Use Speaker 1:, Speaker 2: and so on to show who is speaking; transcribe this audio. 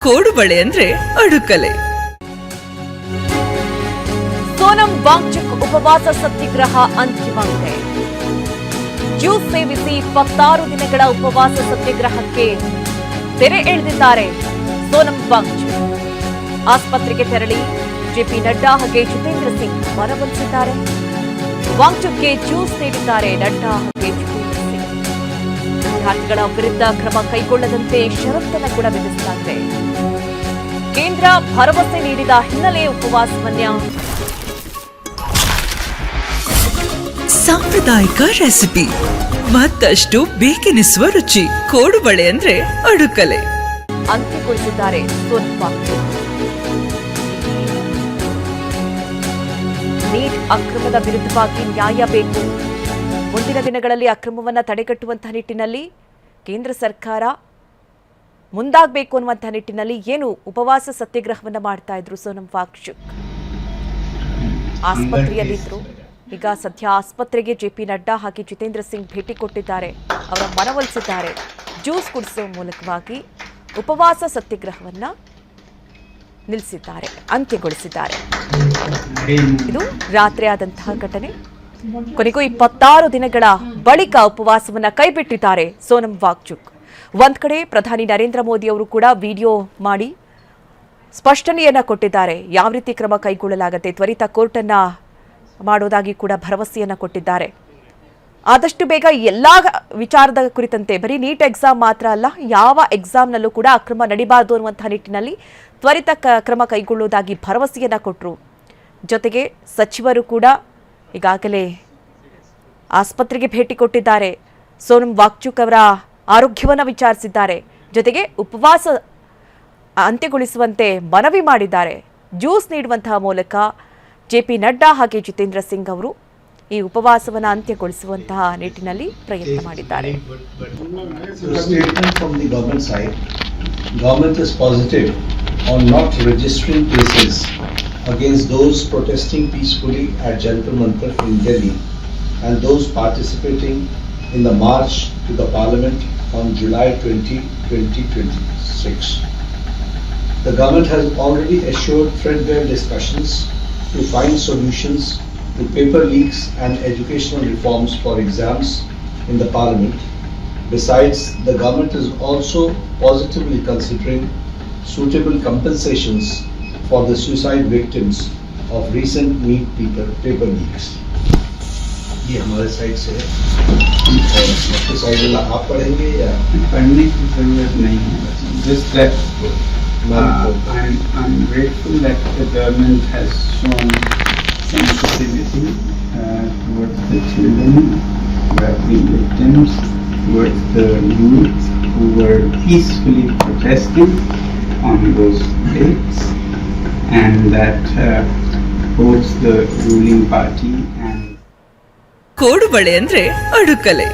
Speaker 1: ಕೋಡುಬಳೆ ಅಂದ್ರೆ ಅಡುಕಲೆ.
Speaker 2: ಸೋನಂ ವಾಂಗ್ಚುಕ್ ಉಪವಾಸ ಸತ್ಯಾಗ್ರಹ ಅಂತ್ಯವಾಗಿದೆ. ಜ್ಯೂಸ್ ಸೇವಿಸಿ 26 ದಿನಗಳ ಉಪವಾಸ ಸತ್ಯಾಗ್ರಹಕ್ಕೆ ತೆರೆ ಎಳೆದಿದ್ದಾರೆ ಸೋನಂ ವಾಂಗ್ಚುಕ್. ಆಸ್ಪತ್ರೆಗೆ ತೆರಳಿ ಜೆಪಿ ನಡ್ಡಾ ಹಾಗೆ ಜಿತೇಂದ್ರ ಸಿಂಗ್ ಮನವೊಲಿಸಿದ್ದಾರೆ. ವಾಂಗ್ಚುಕ್ಗೆ ಜ್ಯೂಸ್ ನೀಡಿದ್ದಾರೆ ನಡ್ಡಾ ಹಾಗೆ ಜಿತೇಂದ್ರ ಸಿಂಗ್. ವಿದ್ಯಾರ್ಥಿಗಳ ವಿರುದ್ಧ ಕ್ರಮ ಕೈಗೊಳ್ಳದಂತೆ ಷರತ್ತನ್ನು ಕೂಡ ವಿಧಿಸಲಾಗಿದೆ. ಕೇಂದ್ರ ಭರವಸೆ ನೀಡಿದ ಹಿನ್ನೆಲೆ ಉಪವಾಸವನ್ನ
Speaker 1: ಸಾಂಪ್ರದಾಯಿಕ ರೆಸಿಪಿ ಮತ್ತಷ್ಟು ಬೇಕೆನಿಸುವ ರುಚಿ. ಕೋಡುಬಳೆ ಅಂದ್ರೆ ಅಡುಕಲೆ.
Speaker 2: ಅಂತ್ಯಗೊಳಿಸಿದ್ದಾರೆ ಸೋನಂ ವಾಂಗ್ಚುಕ್. ನೀಟ್ ಅಕ್ರಮದ ವಿರುದ್ಧವಾಗಿ ನ್ಯಾಯ ಬೇಕು. ಮುಂದಿನ ದಿನಗಳಲ್ಲಿ ಅಕ್ರಮವನ್ನು ತಡೆಗಟ್ಟುವಂತಹ ನಿಟ್ಟಿನಲ್ಲಿ ಕೇಂದ್ರ ಸರ್ಕಾರ ಮುಂದಾಗಬೇಕು ಅನ್ನುವಂತಹ ನಿಟ್ಟಿನಲ್ಲಿ ಏನು ಉಪವಾಸ ಸತ್ಯಾಗ್ರಹವನ್ನು ಮಾಡ್ತಾ ಇದ್ರು ಸೋನಂ ವಾಂಗ್ಚುಕ್. ಆಸ್ಪತ್ರೆಯಲ್ಲಿದ್ರು. ಈಗ ಸದ್ಯ ಆಸ್ಪತ್ರೆಗೆ ಜೆಪಿ ನಡ್ಡಾ ಹಾಗೆ ಜಿತೇಂದ್ರ ಸಿಂಗ್ ಭೇಟಿ ಕೊಟ್ಟಿದ್ದಾರೆ. ಅವರ ಮನವೊಲಿಸಿದ್ದಾರೆ. ಜ್ಯೂಸ್ ಕುಡಿಸುವ ಮೂಲಕವಾಗಿ ಉಪವಾಸ ಸತ್ಯಾಗ್ರಹವನ್ನ ನಿಲ್ಲಿಸಿದ್ದಾರೆ, ಅಂತ್ಯಗೊಳಿಸಿದ್ದಾರೆ. ಇದು ರಾತ್ರಿ ಆದಂತಹ ಘಟನೆ. ಕೊನೆಗೂ 26 ದಿನಗಳ ಬಳಿಕ ಉಪವಾಸವನ್ನ ಕೈಬಿಟ್ಟಿದ್ದಾರೆ ಸೋನಂ ವಾಂಗ್ಚುಕ್. ಒಂದ್ ಕಡೆ ಪ್ರಧಾನಿ ನರೇಂದ್ರ ಮೋದಿ ಅವರು ಕೂಡ ವಿಡಿಯೋ ಮಾಡಿ ಸ್ಪಷ್ಟನೆಯನ್ನ ಕೊಟ್ಟಿದ್ದಾರೆ. ಯಾವ ರೀತಿ ಕ್ರಮ ಕೈಗೊಳ್ಳಲಾಗುತ್ತೆ, ತ್ವರಿತ ಕೋರ್ಟ್ ಅನ್ನ ಮಾಡೋದಾಗಿ ಕೂಡ ಭರವಸೆಯನ್ನ ಕೊಟ್ಟಿದ್ದಾರೆ. ಆದಷ್ಟು ಬೇಗ ಎಲ್ಲಾ ವಿಚಾರದ ಕುರಿತಂತೆ ಬರೀ ನೀಟ್ ಎಕ್ಸಾಮ್ ಮಾತ್ರ ಅಲ್ಲ, ಯಾವ ಎಕ್ಸಾಮ್ನಲ್ಲೂ ಕೂಡ ಅಕ್ರಮ ನಡಿಬಾರದು ಅನ್ನುವಂತಹ ನಿಟ್ಟಿನಲ್ಲಿ ತ್ವರಿತ ಕ್ರಮ ಕೈಗೊಳ್ಳುವುದಾಗಿ ಭರವಸೆಯನ್ನ ಕೊಟ್ಟರು. ಜೊತೆಗೆ ಸಚಿವರು ಕೂಡ ಈಗಾಗಲೇ ಆಸ್ಪತ್ರೆಗೆ ಭೇಟಿ ಕೊಟ್ಟಿದ್ದಾರೆ. ಸೋನಂ ವಾಂಗ್ಚುಕ್ ಅವರ ಆರೋಗ್ಯವನ್ನು ವಿಚಾರಿಸಿದ್ದಾರೆ. ಜೊತೆಗೆ ಉಪವಾಸ ಅಂತ್ಯಗೊಳಿಸುವಂತೆ ಮನವಿ ಮಾಡಿದ್ದಾರೆ. ಜ್ಯೂಸ್ ನೀಡುವಂತಹ ಮೂಲಕ ಜೆಪಿ ನಡ್ಡಾ ಹಾಗೆ ಜಿತೇಂದ್ರ ಸಿಂಗ್ ಅವರು ಈ ಉಪವಾಸವನ್ನು ಅಂತ್ಯಗೊಳಿಸುವಂತಹ ನಿಟ್ಟಿನಲ್ಲಿ ಪ್ರಯತ್ನ ಮಾಡಿದ್ದಾರೆ.
Speaker 3: Against those protesting peacefully at Jantar Mantar in Delhi and those participating in the march to the Parliament on July 20, 2026. The government has already assured threadbare discussions to find solutions to paper leaks and educational reforms for exams in the Parliament. Besides, the government is also positively considering suitable compensations for the suicide victims of recent NEET paper leaks. ये हमारे side से है और आपके side वाला आप पढ़ेंगे या
Speaker 4: पढ़ने की जरूरत नहीं है. Just that I'm grateful that the government has shown sensitivity towards the children who have been victims, towards the youth who were peacefully protesting on those dates. And that holds the ruling party and
Speaker 1: ಕೋಡುಬಳೆ ಅಂದ್ರೆ ಅಡುಕಲೆ.